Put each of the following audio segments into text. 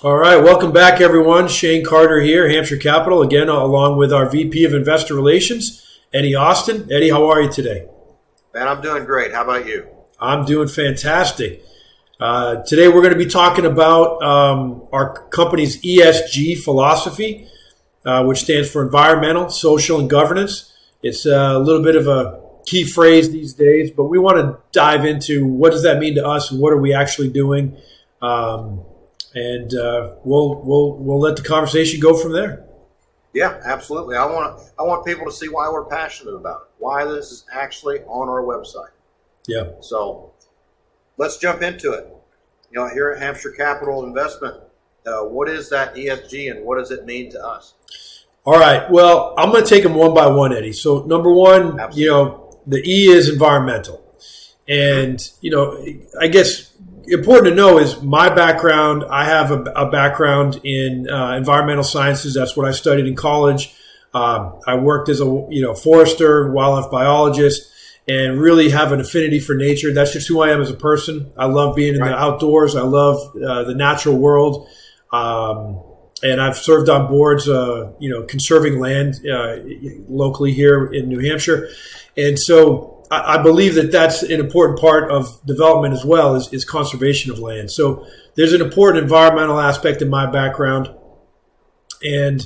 All right, welcome back, everyone. Shane Carter here, Hampshire Capital, again, along with our VP of Investor Relations, Eddie Austin. Eddie, how are you today? Man, I'm doing great. How about you? I'm doing fantastic. Today, we're going to be talking about our company's ESG philosophy, which stands for Environmental, Social, and Governance. It's a little bit of a key phrase these days, but we want to dive into what does that mean to us and what are we actually doing. And we'll let the conversation go from there. Yeah, absolutely. I want people to see why we're passionate about it, why this is actually on our website. Yeah. So let's jump into it. You know, here at Hampshire Capital Investment, what is that ESG and what does it mean to us? All right. Well, I'm going to take them one by one, Eddie. So number one, absolutely. You know, the E is environmental. And, you know, I guess important to know is my background. I have a background in environmental sciences. That's what I studied in college. I worked as a forester, wildlife biologist, and really have an affinity for nature. That's just who I am as a person. I love being in the outdoors. I love the natural world, and I've served on boards, conserving land locally here in New Hampshire, and so I believe that that's an important part of development as well is conservation of land. So there's an important environmental aspect in my background. And,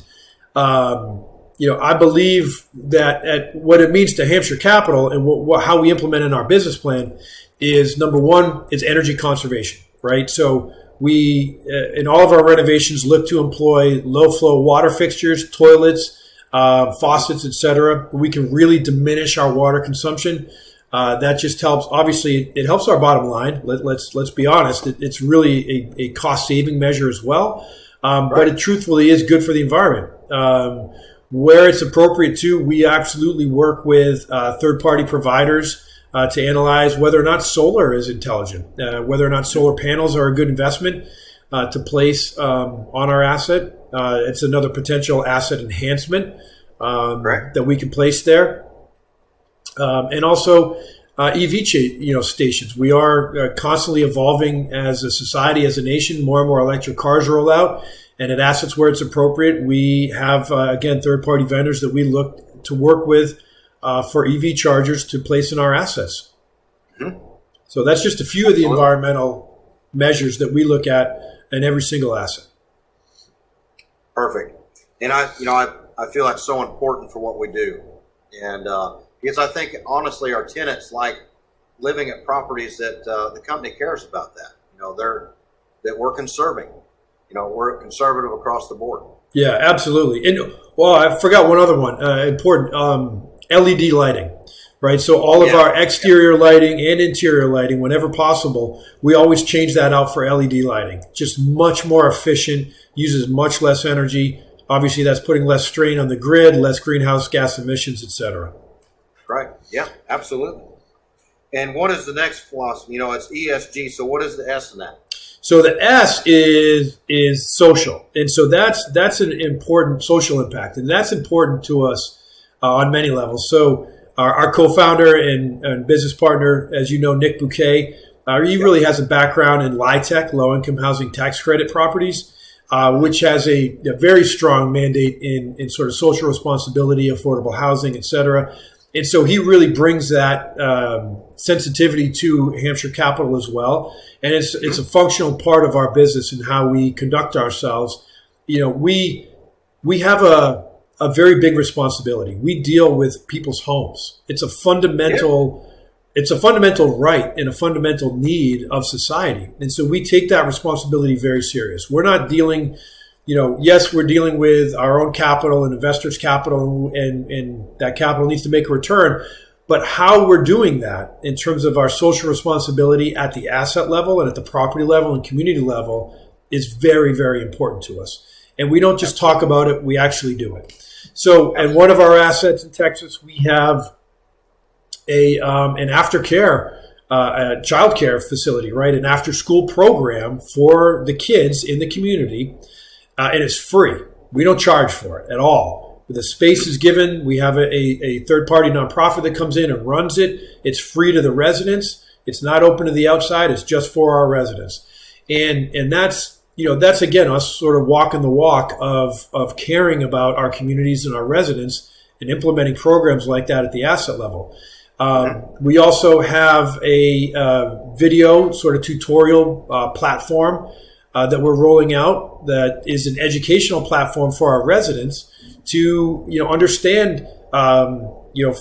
I believe that what it means to Hampshire Capital and how we implement in our business plan is, number one, is energy conservation, right? So we, in all of our renovations, look to employ low flow water fixtures, toilets, faucets, etc. We can really diminish our water consumption. That just helps. Obviously, it helps our bottom line. Let's be honest. It's really a cost saving measure as well. But it truthfully is good for the environment. Where it's appropriate too, we absolutely work with third party providers to analyze whether or not solar is intelligent, whether or not solar panels are a good investment to place on our asset. It's another potential asset enhancement that we can place there. And also EV stations. We are constantly evolving as a society, as a nation. More and more electric cars roll out. And at assets where it's appropriate, we have, again, third-party vendors that we look to work with for EV chargers to place in our assets. Mm-hmm. So that's just a few of the environmental measures that we look at in every single asset. Perfect. And I feel that's so important for what we do. And because I think, honestly, our tenants like living at properties that the company cares about that. That we're conserving. We're conservative across the board. Yeah, absolutely. And, well, I forgot one other one, important, LED lighting, right? So all of our exterior lighting and interior lighting, whenever possible, we always change that out for LED lighting. Just much more efficient, uses much less energy. Obviously, that's putting less strain on the grid, less greenhouse gas emissions, et cetera. Right. Yeah, absolutely. And what is the next philosophy? It's ESG. So what is the S in that? So the S is social. And so that's an important social impact. And that's important to us on many levels. So our co-founder and business partner, as you know, Nick Bouquet, he really has a background in LIHTC, low-income housing tax credit properties, which has a very strong mandate in sort of social responsibility, affordable housing, et cetera. And so he really brings that sensitivity to Hampshire Capital as well. And it's a functional part of our business and how we conduct ourselves. We have a very big responsibility. We deal with people's homes. It's a fundamental right and a fundamental need of society. And so we take that responsibility very serious. We're not dealing, yes, we're dealing with our own capital and investors' capital, and that capital needs to make a return. But how we're doing that in terms of our social responsibility at the asset level and at the property level and community level is very, very important to us. And we don't just talk about it, we actually do it. So at one of our assets in Texas, we have an aftercare, a childcare facility, right? An after-school program for the kids in the community, and it's free. We don't charge for it at all. The space is given. We have a third-party nonprofit that comes in and runs it. It's free to the residents. It's not open to the outside. It's just for our residents. And that's that's again us sort of walking the walk of caring about our communities and our residents and implementing programs like that at the asset level. We also have a video sort of tutorial platform that we're rolling out that is an educational platform for our residents to understand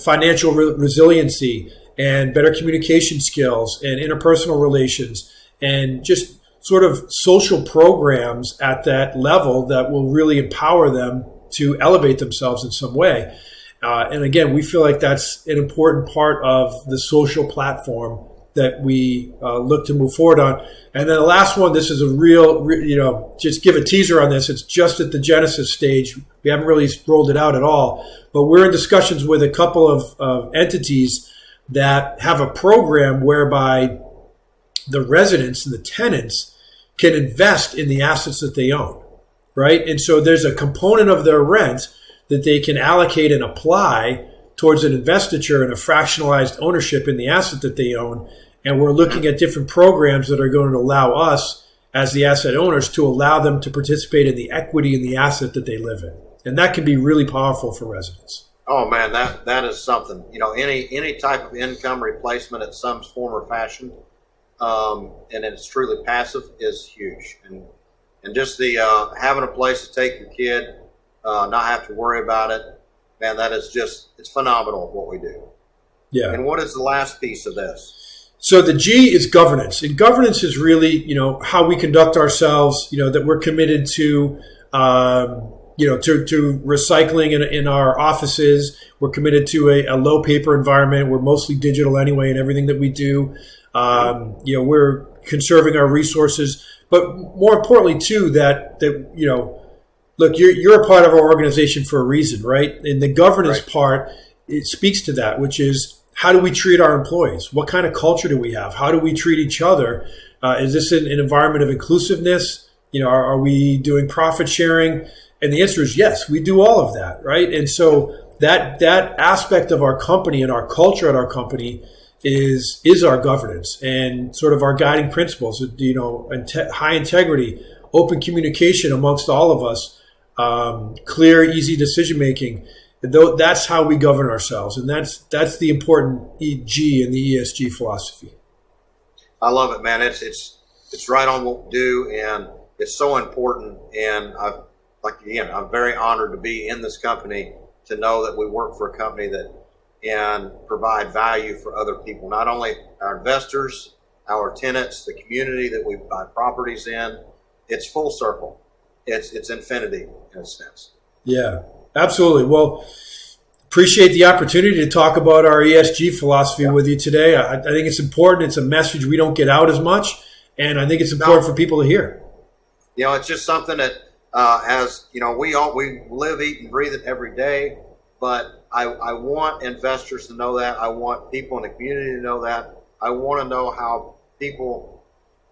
financial resiliency and better communication skills and interpersonal relations and just sort of social programs at that level that will really empower them to elevate themselves in some way. And again, we feel like that's an important part of the social platform that we look to move forward on. And then the last one, this is a real, just give a teaser on this. It's just at the Genesis stage. We haven't really rolled it out at all, but we're in discussions with a couple of entities that have a program whereby the residents and the tenants can invest in the assets that they own, right? And so there's a component of their rent that they can allocate and apply towards an investiture and a fractionalized ownership in the asset that they own. And we're looking at different programs that are going to allow us as the asset owners to allow them to participate in the equity in the asset that they live in. And that can be really powerful for residents. Oh man, that is something. Any type of income replacement in some form or fashion, and it's truly passive, is huge. And just the having a place to take your kid, not have to worry about it, man, that is it's phenomenal what we do. Yeah. And what is the last piece of this? So the G is governance, and governance is really, how we conduct ourselves, that we're committed to, to recycling in our offices. We're committed to a low paper environment. We're mostly digital anyway in everything that we do. We're conserving our resources, but more importantly too, that look, you're a part of our organization for a reason, right? And the governance part, it speaks to that, which is how do we treat our employees? What kind of culture do we have? How do we treat each other? Is this an environment of inclusiveness? Are we doing profit sharing? And the answer is yes, we do all of that, right? And so that aspect of our company and our culture at our company is our governance and sort of our guiding principles. High integrity, open communication amongst all of us, clear, easy decision making. That's how we govern ourselves, and that's the important G in the ESG philosophy. I love it, man. It's right on what we do, and it's so important. And I'm very honored to be in this company, to know that we work for a company that can provide value for other people, not only our investors, our tenants, the community that we buy properties in. It's full circle. It's infinity in a sense. Yeah, absolutely. Well, appreciate the opportunity to talk about our ESG philosophy with you today. I think it's important. It's a message we don't get out as much, and I think it's important for people to hear. It's just something that we live, eat, and breathe it every day. But I want investors to know that. I want people in the community to know that. I want to know how people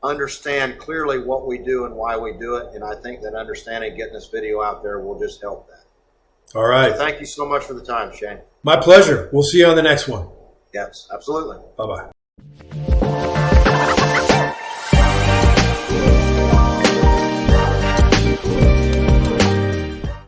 understand clearly what we do and why we do it. And I think that understanding, getting this video out there, will just help that. All right. So thank you so much for the time, Shane. My pleasure. We'll see you on the next one. Yes, absolutely. Bye-bye.